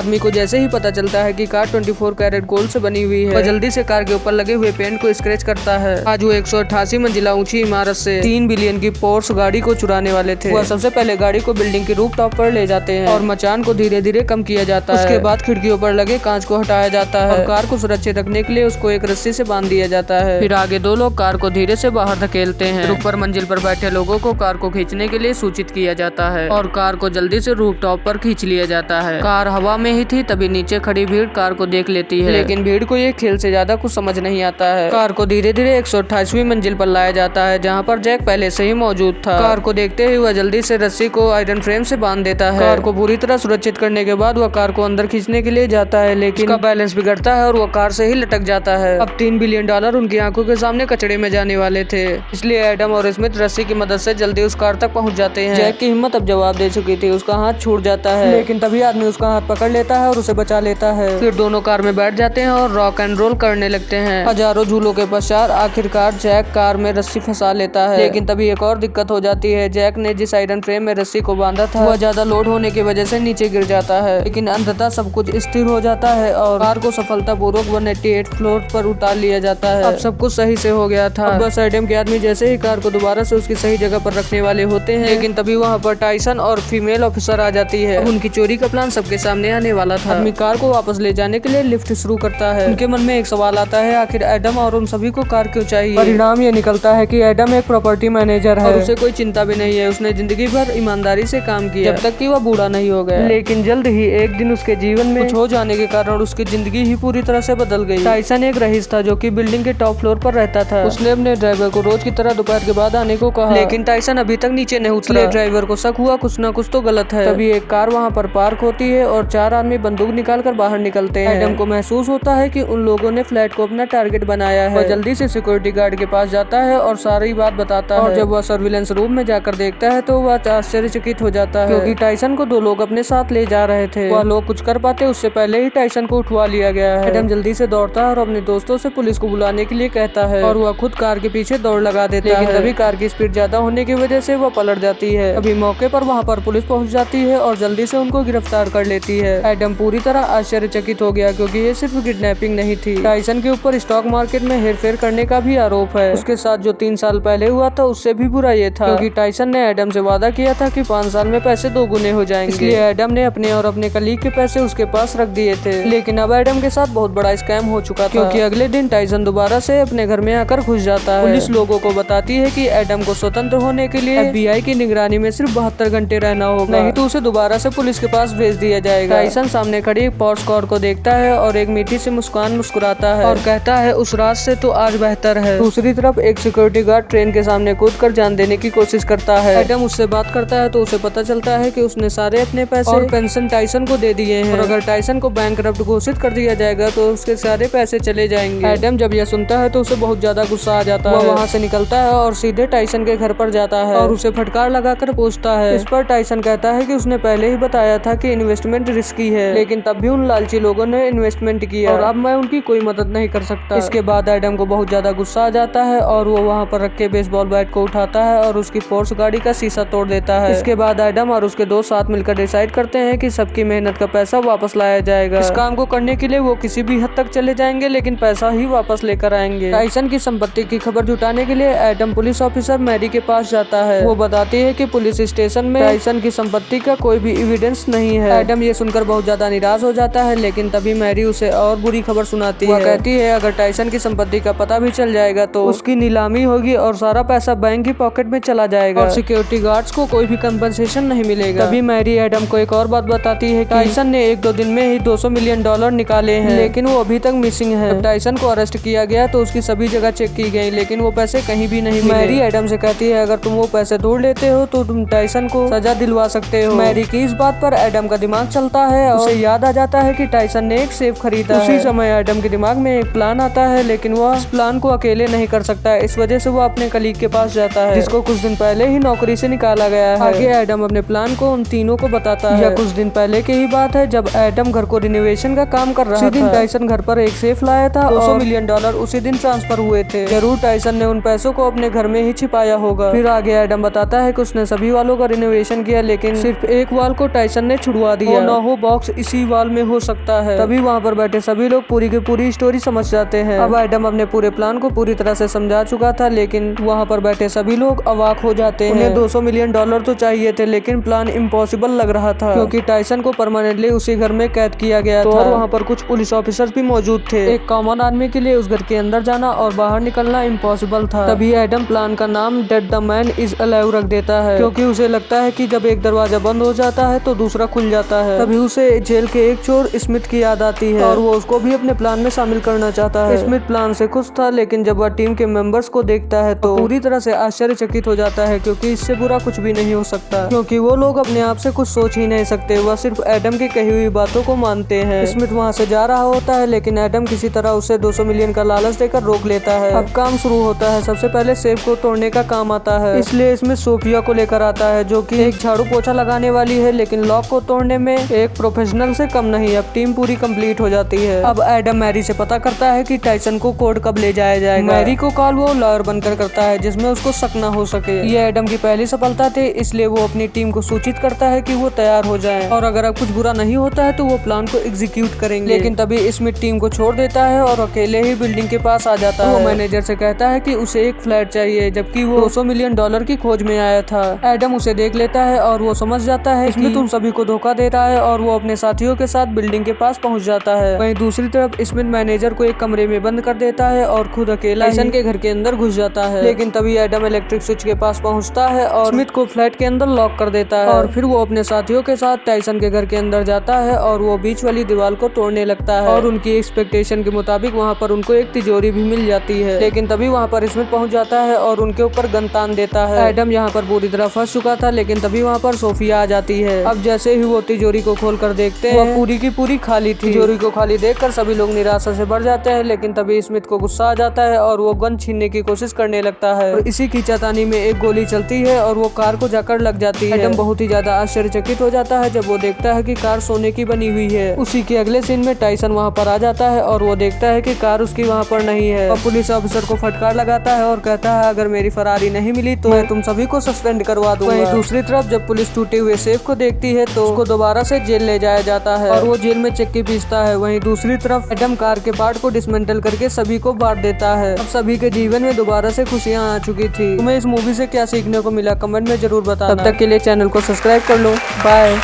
आदमी को जैसे ही पता चलता है कि कार 24 कैरेट गोल्ड से बनी हुई है, वह जल्दी से कार के ऊपर लगे हुए पेंट को स्क्रैच करता है। आज वो 188 मंजिला ऊंची इमारत से 3 बिलियन की पोर्स गाड़ी को चुराने वाले थे। वह सबसे पहले गाड़ी को बिल्डिंग की रूफ टॉप पर ले जाते हैं और मचान को धीरे धीरे कम किया जाता है। उसके बाद खिड़कियों पर लगे कांच को हटाया जाता है और कार को सुरक्षित रखने के लिए उसको एक रस्सी से बांध दिया जाता है। फिर आगे 2 लोग कार को धीरे से बाहर धकेलते हैं। ऊपर मंजिल पर बैठे लोगों को कार को खींचने के लिए सूचित किया जाता है और कार को जल्दी से रूफ टॉप पर खींच लिया जाता है। कार हवा में ही थी, तभी नीचे खड़ी भीड़ कार को देख लेती है, लेकिन भीड़ को ये खेल से ज्यादा कुछ समझ नहीं आता है। कार को धीरे धीरे 128वीं मंजिल पर लाया जाता है, जहाँ पर जैक पहले से ही मौजूद था। कार को देखते ही वह जल्दी से रस्सी को आयरन फ्रेम से बांध देता है। कार को पूरी तरह सुरक्षित करने के बाद वह कार को अंदर खींचने के लिए जाता है, लेकिन उसका बैलेंस बिगड़ता है और वह कार से ही लटक जाता है। अब $3 बिलियन उनकी आंखों के सामने कचड़े में जाने वाले थे, इसलिए एडम और स्मिथ रस्सी की मदद से जल्दी उस कार तक पहुंच जाते हैं। जैक की हिम्मत अब जवाब दे चुकी थी, उसका हाथ छूट जाता है, लेकिन तभी आदमी उसका हाथ पकड़ लेता है और उसे बचा लेता है। फिर दोनों कार में बैठ जाते हैं और रॉक एंड रोल करने लगते हैं। हजारों झूलों के पश्चात आखिरकार जैक कार में रस्सी फंसा लेता है, लेकिन तभी एक और दिक्कत हो जाती है। जैक ने जिस आयरन फ्रेम में रस्सी को बांधा था वह ज्यादा लोड होने की वजह से नीचे गिर जाता है, लेकिन अंततः सब कुछ स्थिर हो जाता है और कार को सफलतापूर्वक 188 फ्लोर पर उतार लिया जाता है। अब सब कुछ सही से हो गया था। अब बस एडम के आदमी जैसे ही कार को दोबारा से उसकी सही जगह पर रखने वाले होते हैं, लेकिन तभी वहाँ पर टाइसन और फीमेल ऑफिसर आ जाती है। उनकी चोरी का प्लान सबके सामने आने वाला था। आदमी कार को वापस ले जाने के लिए लिफ्ट शुरू करता है। उनके मन में एक सवाल आता है, आखिर एडम और उन सभी को कार क्यों चाहिए? परिणाम ये निकलता है कि एडम एक प्रॉपर्टी मैनेजर है और उसे कोई चिंता भी नहीं है। उसने जिंदगी भर ईमानदारी से काम किया जब तक कि वह बूढ़ा नहीं हो गया, लेकिन जल्द ही एक दिन उसके जीवन में कुछ हो जाने के कारण उसकी जिंदगी ही पूरी तरह से बदल गई। टाइसन एक रईस था जो कि बिल्डिंग के टॉप फ्लोर पर रहता था। उसने अपने ड्राइवर को रोज की तरह दोपहर के बाद आने को कहा, लेकिन टाइसन अभी तक नीचे नहीं उतरा। ड्राइवर को शक हुआ कुछ न कुछ तो गलत है। तभी एक कार वहाँ पर पार्क होती है और 4 आदमी बंदूक निकाल कर बाहर निकलते हैं। एडम को महसूस होता है कि उन लोगों ने फ्लैट को अपना टारगेट बनाया है। वह जल्दी से सिक्योरिटी गार्ड के पास जाता है और सारी बात बताता है और जब वह सर्विलेंस रूम में जाकर देखता है तो वह आश्चर्यचकित हो जाता है, क्योंकि टाइसन को 2 लोग अपने साथ ले जा रहे थे। वह लोग कुछ कर पाते उससे पहले ही टाइसन को उठवा लिया गया है। एडम जल्दी से दौड़ता है और अपने दोस्तों से पुलिस को बुलाने के लिए कहता है और वह खुद कार के पीछे दौड़ लगा देता है, लेकिन तभी कार की स्पीड ज्यादा होने की वजह से वह पलट जाती है। अभी मौके पर वहाँ पर पुलिस पहुँच जाती है और जल्दी से उनको गिरफ्तार कर लेती है। एडम पूरी तरह आश्चर्यचकित हो गया, क्योंकि ये सिर्फ किडनैपिंग नहीं थी। टाइसन के ऊपर स्टॉक मार्केट में हेरफेर करने का भी आरोप है। उसके साथ जो 3 साल पहले हुआ था उससे भी बुरा ये था, क्योंकि टाइसन ने एडम से वादा किया था कि 5 साल में पैसे 2 गुने हो जाएंगे। इसलिए एडम ने अपने और अपने कलीग के पैसे उसके पास रख दिए थे। लेकिन अब एडम के साथ बहुत बड़ा स्कैम हो चुका था, क्योंकि अगले दिन टाइसन दोबारा से अपने घर में आकर घुस जाता है। पुलिस लोगों को बताती है कि एडम को स्वतंत्र होने के लिए FBI की निगरानी में सिर्फ 72 घंटे रहना होगा, नहीं तो उसे दोबारा से पुलिस के पास भेज दिया जाएगा। टाइसन सामने खड़ी पोर्स कार को देखता है और एक मीठी सी मुस्कान मुस्कुराता है और कहता है उस रात से तो आज बेहतर है। दूसरी तरफ एक सिक्योरिटी गार्ड ट्रेन के सामने कूदकर जान देने की कोशिश करता है। एडम उससे बात करता है तो उसे पता चलता है कि उसने सारे अपने पैसे और पेंशन टाइसन को दे दिए हैं और अगर टाइसन को बैंकरप्ट घोषित कर दिया जाएगा तो उसके सारे पैसे चले जाएंगे। एडम जब यह सुनता है तो उसे बहुत ज्यादा गुस्सा आ जाता है। वह वहाँ से निकलता है और सीधे टाइसन के घर पर जाता है और उसे फटकार लगाकर पूछता है। इस पर टाइसन कहता है कि उसने पहले ही बताया था कि इन्वेस्टमेंट रिस्की है, लेकिन तब भी उन लालची लोगों ने इन्वेस्टमेंट किया और अब मैं उनकी कोई मदद नहीं कर सकता। इसके बाद एडम को बहुत ज्यादा गुस्सा आ जाता है और वो वहाँ पर रखे बेसबॉल बैट को उठाता है और उसकी पोर्स गाड़ी का शीशा तोड़ देता है। इसके बाद एडम और उसके दोस्त साथ मिलकर डिसाइड करते हैं कि सबकी मेहनत का पैसा वापस लाया जाएगा। इस काम को करने के लिए वो किसी भी हद तक चले जाएंगे, लेकिन पैसा ही वापस लेकर आएंगे। टाइसन की संपत्ति की खबर जुटाने के लिए एडम पुलिस ऑफिसर मैरी के पास जाता है। वो बताती है कि पुलिस स्टेशन में टाइसन की संपत्ति का कोई भी एविडेंस नहीं है। एडम ये सुनकर बहुत ज्यादा निराश हो जाता है, लेकिन तभी मैरी उसे और बुरी खबर सुनाती है। कहती है अगर टाइसन की संपत्ति का पता भी चल जाएगा तो उसकी नीलामी होगी और सारा पैसा बैंक की पॉकेट में चला जाएगा और सिक्योरिटी गार्ड्स को कोई भी कंपनसेशन नहीं मिलेगा। तभी मैरी एडम को एक और बात बताती है कि टाइसन ने 1-2 दिन में ही $200 मिलियन निकाले हैं, लेकिन वो अभी तक मिसिंग है। जब टाइसन को अरेस्ट किया गया तो उसकी सभी जगह चेक की गई, लेकिन वो पैसे कहीं भी नहीं मिले। मैरी एडम से कहती है अगर तुम वो पैसे ढूंढ लेते हो तो तुम टाइसन को सजा दिलवा सकते हो। मैरी की इस बात पर एडम का दिमाग चलता है और उसे याद आ जाता है कि टाइसन ने एक सेफ खरीदा है। उसी समय एडम के दिमाग में एक प्लान आता है, लेकिन वह इस प्लान को अकेले नहीं कर सकता है। इस वजह से वो अपने कलीग के पास जाता है जिसको कुछ दिन पहले ही नौकरी से निकाला गया है। आगे एडम अपने प्लान को उन तीनों को बताता है। यह कुछ दिन पहले की ही बात है जब एडम घर को रिनोवेशन का काम कर रहा था। उसी दिन टाइसन घर पर एक सेफ लाया था। $200 मिलियन उसी दिन ट्रांसफर हुए थे। जरूर टाइसन ने उन पैसों को अपने घर में ही छिपाया होगा। फिर आगे एडम बताता है कि उसने सभी वालों का रिनोवेशन किया, लेकिन सिर्फ एक वाल को टाइसन ने छुड़वा दिया। ना हो बॉक्स इसी वाल में हो सकता है। तभी वहाँ पर बैठे सभी लोग पूरी की पूरी स्टोरी समझ जाते हैं। अब एडम अपने पूरे प्लान को पूरी तरह से समझा चुका था, लेकिन वहाँ पर बैठे सभी लोग अवाक हो जाते हैं। उन्हें $200 मिलियन तो चाहिए थे, लेकिन प्लान इम्पॉसिबल लग रहा था क्योंकि टाइसन को परमानेंटली उसी घर में कैद किया गया था और वहाँ पर कुछ पुलिस ऑफिसर्स भी मौजूद थे। एक कॉमन आदमी के लिए उस घर के अंदर जाना और बाहर निकलना इम्पॉसिबल था। तभी एडम प्लान का नाम dead the man is alive रख देता है क्योंकि उसे लगता है कि जब एक दरवाजा बंद हो जाता है तो दूसरा खुल जाता है। तभी उसे जेल के एक चोर स्मिथ की याद आती है और वो उसको भी अपने प्लान में शामिल करना चाहता है। स्मिथ प्लान से खुश था, लेकिन जब वह टीम के मेंबर्स को देखता है तो पूरी तरह से आश्चर्यचकित हो जाता है क्योंकि इससे बुरा कुछ भी नहीं हो सकता, क्योंकि वो लोग अपने आप से कुछ सोच ही नहीं सकते। वह सिर्फ एडम की कही हुई बातों को मानते हैं। स्मिथ वहाँ से जा रहा होता है, लेकिन एडम किसी तरह उसे 200 मिलियन का लालच देकर रोक लेता है। अब काम शुरू होता है। सबसे पहले सेफ को तोड़ने का काम आता है, इसलिए स्मिथ सोफिया को लेकर आता है जो कि एक झाड़ू पोछा लगाने वाली है, लेकिन लॉक को तोड़ने में एक प्रोफेशनल से कम नहीं। अब टीम पूरी कंप्लीट हो जाती है। अब एडम मैरी से पता करता है कि टाइसन को कोर्ट कब ले जाया जाएगा। मैरी को कॉल वो लॉयर बनकर करता है जिसमें उसको शक न हो सके। ये एडम की पहली सफलता थी, इसलिए वो अपनी टीम को सूचित करता है कि वो तैयार हो जाएं और अगर अब कुछ बुरा नहीं होता है तो वो प्लान को एग्जीक्यूट करेंगे। लेकिन तभी स्मिथ टीम को छोड़ देता है और अकेले ही बिल्डिंग के पास आ जाता है। वो मैनेजर से कहता है कि उसे एक फ्लैट चाहिए, जबकि वो $200 मिलियन की खोज में आया था। एडम उसे देख लेता है और वो समझ जाता है कि तुम सभी को धोखा दे रहा है और वो अपने साथियों के साथ बिल्डिंग के पास पहुंच जाता है। वहीं दूसरी तरफ स्मिथ मैनेजर को एक कमरे में बंद कर देता है और खुद अकेला टाइसन के घर के अंदर घुस जाता है। लेकिन तभी एडम इलेक्ट्रिक स्विच के पास पहुंचता है और स्मिथ को फ्लैट के अंदर लॉक कर देता है और फिर वो अपने साथियों के साथ टाइसन के घर के अंदर जाता है और वो बीच वाली दीवार को तोड़ने लगता है और उनकी एक्सपेक्टेशन के मुताबिक वहाँ पर उनको एक तिजोरी भी मिल जाती है। लेकिन तभी वहाँ पर स्मिथ पहुंच जाता है और उनके ऊपर गन तान देता है। एडम यहाँ पर पूरी तरह फंस चुका था, लेकिन तभी वहाँ पर सोफिया आ जाती है। अब जैसे ही वो तिजोरी को खोल कर देखते हैं, पूरी की पूरी खाली थी। तिजोरी को खाली देखकर सभी लोग निराशा से भर जाते हैं, लेकिन तभी स्मिथ को गुस्सा आ जाता है और वो गन छीनने की कोशिश करने लगता है और इसी खींचातानी में एक गोली चलती है और वो कार को जाकर लग जाती है। एडम बहुत ही ज्यादा आश्चर्यचकित हो जाता है जब वो देखता है कि कार सोने की बनी हुई है। उसी के अगले सीन में टाइसन वहाँ पर आ जाता है और वो देखता है कि कार उसकी वहाँ पर नहीं है और पुलिस ऑफिसर को फटकार लगाता है और कहता है अगर मेरी फरारी नहीं मिली तो मैं तुम सभी को सस्पेंड करवा दूंगा। वहीं दूसरी तरफ जब पुलिस टूटे हुए सेफ को देखती है तो उसको दोबारा से जेल ले जाया जाता है और वो जेल में चक्की पीसता है। वहीं दूसरी तरफ एडम कार के पार्ट को डिसमेंटल करके सभी को बांट देता है। अब सभी के जीवन में दोबारा से खुशियां आ चुकी थी। तुम्हें इस मूवी से क्या सीखने को मिला कमेंट में जरूर बताना। तब तक के लिए चैनल को सब्सक्राइब कर लो। बाय।